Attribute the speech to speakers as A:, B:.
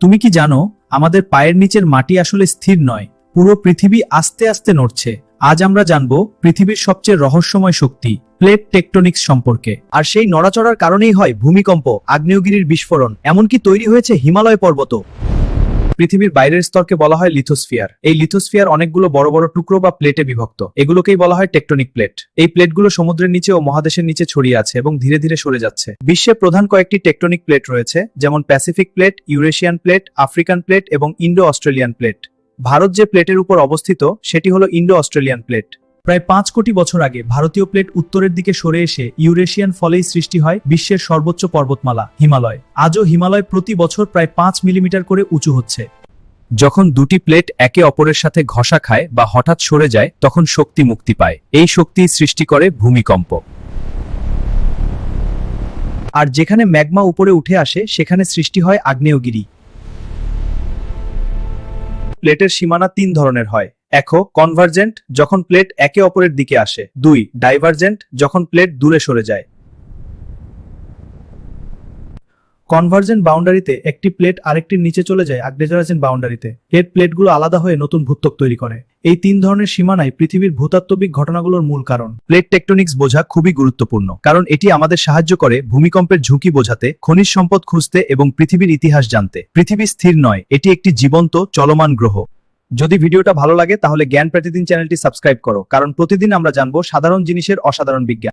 A: তুমি কি জানো আমাদের পায়ের নিচের মাটি আসলে স্থির নয়, পুরো পৃথিবী আস্তে আস্তে নড়ছে। আজ আমরা জানবো পৃথিবীর সবচেয়ে রহস্যময় শক্তি প্লেট টেকটনিক্স সম্পর্কে। আর সেই নড়াচড়ার কারণেই হয় ভূমিকম্প, আগ্নেয়গিরির বিস্ফোরণ, এমনকি তৈরি হয়েছে হিমালয় পর্বত। পৃথিবীর বাইরের স্তরকে বলা হয় লিথোস্ফিয়ার। এই লিথোস্ফিয়ার অনেকগুলো বড় বড় টুকরো বা প্লেটে বিভক্ত। এগুলোকেই বলা হয় টেকটনিক প্লেট। এই প্লেটগুলো সমুদ্রের নিচে ও মহাদেশের নিচে ছড়িয়ে আছে এবং ধীরে ধীরে সরে যাচ্ছে। বিশ্বে প্রধান কয়েকটি টেকটনিক প্লেট রয়েছে, যেমন Pacific plate, Eurasian plate, African plate এবং ইন্ডো অস্ট্রেলিয়ান প্লেট। ভারত যে প্লেটের উপর অবস্থিত সেটি হলো ইন্ডো অস্ট্রেলিয়ান প্লেট। প্রায় 5 কোটি বছর আগে ভারতীয় প্লেট উত্তরের দিকে সরে এসে ইউরেশিয়ান ফলেই সৃষ্টি হয় বিশ্বের সর্বোচ্চ পর্বতমালা হিমালয়। আজও হিমালয় প্রতি বছর প্রায় 5 মিলিমিটার করে উঁচু হচ্ছে। যখন দুটি প্লেট একে অপরের সাথে ঘষা খায় বা হঠাৎ সরে যায়, তখন শক্তি মুক্তি পায়। এই শক্তি সৃষ্টি করে ভূমিকম্প। আর যেখানে ম্যাগমা উপরে উঠে আসে সেখানে সৃষ্টি হয় আগ্নেয়গিরি। প্লেটের সীমানা 3 ধরনের হয়। 1 কনভার্জেন্ট, যখন প্লেট একে অপরের দিকে আসে। 2 ডাইভার্জেন্ট, যখন প্লেট দূরে সরে যায়। কনভার্জেন্ট বাউন্ডারিতে একটি প্লেট আরেকটির নিচে চলে যায় আগ্নেয়জারেন্ট বাউন্ডারিতে। এর প্লেটগুলো আলাদা হয়ে নতুন ভূত্বক তৈরি করে। এই 3 ধরনের সীমানাই পৃথিবীর ভূতাত্ত্বিক ঘটনাগুলোর মূল কারণ। প্লেট টেকটনিক্স বোঝা খুবই গুরুত্বপূর্ণ, কারণ এটি আমাদের সাহায্য করে ভূমিকম্পের ঝুঁকি বোঝাতে, খনিজ সম্পদ খুঁজতে এবং পৃথিবীর ইতিহাস জানতে। পৃথিবী স্থির নয়, এটি একটি জীবন্ত চলমান গ্রহ। যদি ভিডিওটা ভালো লাগে তাহলে জ্ঞান প্রতিদিন চ্যানেলটি সাবস্ক্রাইব করো, কারণ প্রতিদিন আমরা জানবো সাধারণ জিনিসের অসাধারণ বিজ্ঞান।